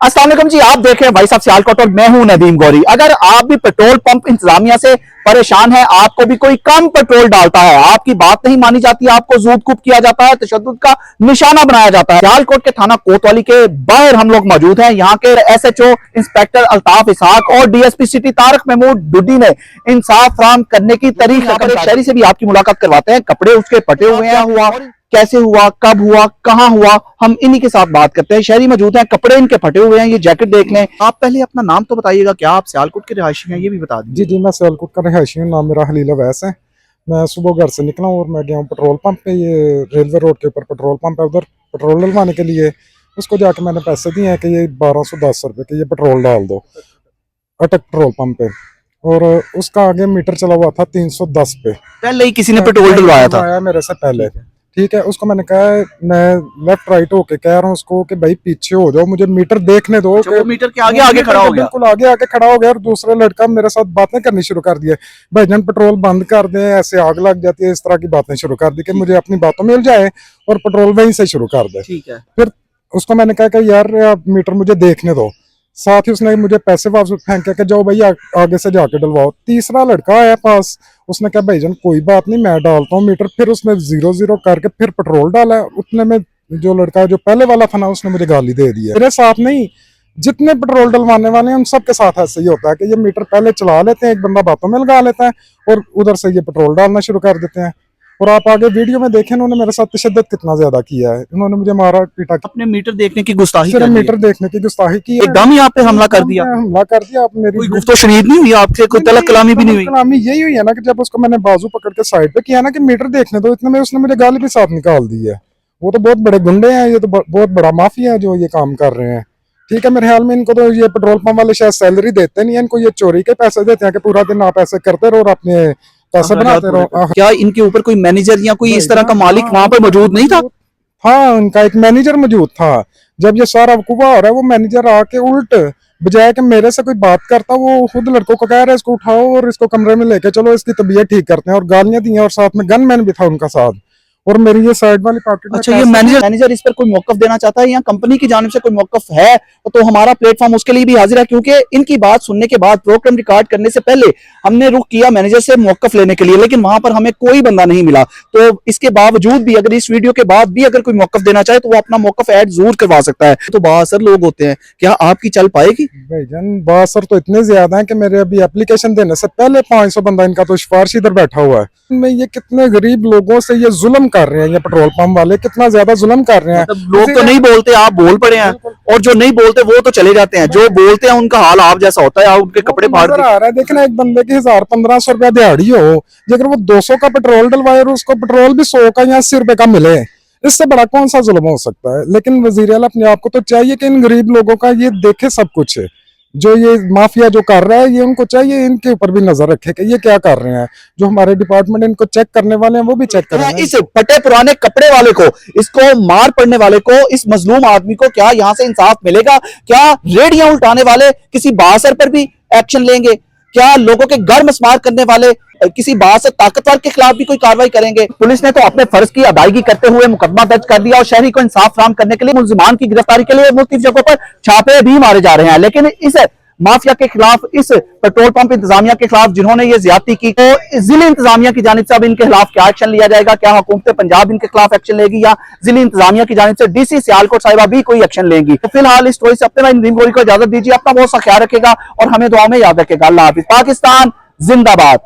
अस्सलाम वालेकुम जी, आप देख रहे हैं भाई साहब सियालकोट और मैं हूं नदीम गौरी। अगर आप भी पेट्रोल पंप इंतजामिया से परेशान हैं, आपको भी कोई कम पेट्रोल डालता है, आपकी बात नहीं मानी जाती, आपको जूद-कुब किया जाता है, तशद्दुद का निशाना बनाया जाता है। सियालकोट के थाना कोतवाली के बाहर हम लोग मौजूद हैं। यहाँ के SHO इंस्पेक्टर अल्ताफ इसहाक और DSP सिटी तारिक महमूद डुड्डी ने इंसाफ फराहम करने की तारीख एक शहरी से भी आपकी मुलाकात करवाते हैं। कपड़े उसके फटे हुए हैं, हुआ कैसे हुआ, कब हुआ, कहां हुआ, हम इन्हीं के साथ बात करते हैं। शहरी मौजूद हैं, कपड़े इनके फटे हुए हैं, ये जैकेट देख लें। आप पहले अपना नाम तो बताइएगा, क्या आप सियालकोट के रिहायशी हैं, ये भी बता दीजिए। जी, मैं सियालकोट का रिहायशी हूँ। नाम मेरा हलील अवैस है। मैं सुबह घर से निकला हूँ और मैं गया हूँ पेट्रोल पंप पे। ये रेलवे रोड के ऊपर पेट्रोल पंप है, उधर पेट्रोल डलवाने के लिए। उसको जाके मैंने पैसे दिए हैं कि ये 1210 रुपये के ये पेट्रोल डाल दो अटक पेट्रोल पंप पे। और उसका आगे मीटर चला हुआ था 310 पे। पहले ही किसी ने पेट्रोल डलवाया था मेरे से पहले, ठीक है। उसको मैंने कहा, मैं लेफ्ट राइट होके कह रहा हूँ उसको कि भाई पीछे हो जाओ, मुझे मीटर देखने दो। वो मीटर के आगे आगे खड़ा हो गया, बिल्कुल आगे आके खड़ा हो गया। और दूसरा लड़का मेरे साथ बातें करनी शुरू कर दी, भाईजान पेट्रोल बंद कर दें, ऐसे आग लग जाती है, इस तरह की बातें शुरू कर दी कि मुझे अपनी बातों में जाए और पेट्रोल वहीं से शुरू कर दे। ठीक है। फिर उसको मैंने कहा कि यार मीटर मुझे देखने दो। साथ ही उसने मुझे पैसे वापस फेंक के जाओ भाई आगे से जाके डलवाओ। तीसरा लड़का आया पास, उसने कहा भाईजान कोई बात नहीं, मैं डालता हूँ मीटर। फिर उसने 0-0 करके फिर पेट्रोल डाला। उतने में जो लड़का जो पहले वाला था ना, उसने मुझे गाली दे दी है। मेरे साथ नहीं, जितने पेट्रोल डलवाने वाले हैं उन सबके साथ ऐसे ही होता है कि ये मीटर पहले चला लेते हैं, एक बंदा बातों में लगा लेता है और उधर से ये पेट्रोल डालना शुरू कर देते हैं। और आप आगे वीडियो में देखें उन्होंने मेरे साथ तशद्दुद कितना ज्यादा किया है। उन्होंने मुझे मारा पीटा, अपने मीटर देखने की गुस्ताखी सिर्फ मीटर देखने की गुस्ताखी की, एकदम ही आप पे हमला कर दिया। आप मेरी कोई गुफ्तो शनीद नहीं हुई आपसे, कोई तलक कलामी भी नहीं हुई? कलामी यही हुई है ना कि जब उसको मैंने बाजू पकड़ के साइड पे किया ना कि मीटर देखने दो, इतने में उसने मुझे गाली भी साथ निकाल दी है। वो तो बहुत बड़े गुंडे हैं, ये तो बहुत बड़ा माफिया है जो ये काम कर रहे हैं। ठीक है, मेरे ख्याल में इनको तो ये पेट्रोल पंप वाले शायद सैलरी देते नहीं है, इनको ये चोरी के पैसे देते हैं कि पूरा दिन आप ऐसे करते रहो और अपने पैसे बनाते रहो। क्या इनके ऊपर कोई मैनेजर या कोई इस तरह का मालिक वहां पर मौजूद नहीं था? हाँ, उनका एक मैनेजर मौजूद था। जब ये सारा वकूवा हो रहा है, वो मैनेजर आके उल्ट बजाय कि मेरे से कोई बात करता, वो खुद लड़कों को कह रहा है इसको उठाओ और इसको कमरे में लेके चलो, इसकी तबीयत ठीक करते हैं। और गालियां दी हैं और साथ में गनमैन भी था उनका साथ। और मेरी ये साइड वाली पॉकेट में। अच्छा, ये मैनेजर इस पर कोई मौकफ देना चाहता है या कंपनी की जानिब से कोई मौकफ है तो हमारा प्लेटफॉर्म उसके लिए भी हाजिर है, क्योंकि इनकी बात सुनने के बाद प्रोग्राम रिकॉर्ड करने से पहले हमने रुख किया मैनेजर से मौकफ लेने के लिए, लेकिन वहां पर हमें कोई बंदा नहीं मिला। तो इसके बावजूद भी अगर इस वीडियो के बाद भी अगर कोई मौकफ देना चाहे तो वो अपना मौकफ ऐड जरूर करवा सकता है। तो बासर लोग होते हैं, क्या आपकी चल पाएगी? भाईजान बासर तो इतने ज्यादा है कि मेरे अभी एप्लीकेशन देने से पहले 500 बंदा इनका तो सिफारिश इधर बैठा हुआ है। मैं ये कितने गरीब लोगों से ये जुल्म कर रहे हैं, ये पेट्रोल पंप वाले कितना ज्यादा जुल्म कर रहे हैं। लोग तो नहीं बोलते, आप बोल पड़े हैं, और जो नहीं बोलते वो तो चले जाते हैं। जो बोलते हैं उनका हाल आप जैसा होता है, आप उनके कपड़े फाड़ आ रहा है। देखना, एक बंदे की 1000-1500 रुपया दिहाड़ी हो, अगर वो 200 का पेट्रोल डलवाए और उसको पेट्रोल भी 100 का या 80 रुपए का मिले, इससे बड़ा कौन सा जुल्म हो सकता है। लेकिन वजीर आला अपने आप को तो चाहिए कि इन गरीब लोगों का ये देखे सब कुछ है। जो ये माफिया जो कर रहा है, ये उनको चाहिए इनके ऊपर भी नजर रखे कि ये क्या कर रहे हैं। जो हमारे डिपार्टमेंट इनको चेक करने वाले हैं वो भी चेक करें। इस फटे पुराने कपड़े वाले को, इसको मार पड़ने वाले को, इस मजलूम आदमी को क्या यहाँ से इंसाफ मिलेगा? क्या रेडियां उल्टाने वाले किसी बासर पर भी एक्शन लेंगे? क्या लोगों के घर मस्मार करने वाले किसी बात से ताकतवर के खिलाफ भी कोई कार्रवाई करेंगे? पुलिस ने तो अपने फर्ज की अदायगी करते हुए मुकदमा दर्ज कर दिया और शहरी को इंसाफ फराहम करने के लिए मुलजिमान की गिरफ्तारी के लिए मुख्तलिफ जगहों पर छापे भी मारे जा रहे हैं। लेकिन इस माफिया के खिलाफ, इस पेट्रोल पंप इंतजामिया के खिलाफ जिन्होंने ये ज्यादती की, तो जिले इंतजामिया की जानिब से अब इनके खिलाफ क्या एक्शन लिया जाएगा? क्या हुकूमत पंजाब इनके खिलाफ एक्शन लेगी या जिले इंतजामिया की जानिब से DC सियालकोट साहिबा भी कोई एक्शन लेंगी? तो फिलहाल इस स्टोरी से अपने भाई नदीम गौरी को इजाजत दीजिए। अपना बहुत सा ख्याल रखेगा और हमें दुआ में याद रखेगा। अल्लाह हाफिज। पाकिस्तान जिंदाबाद।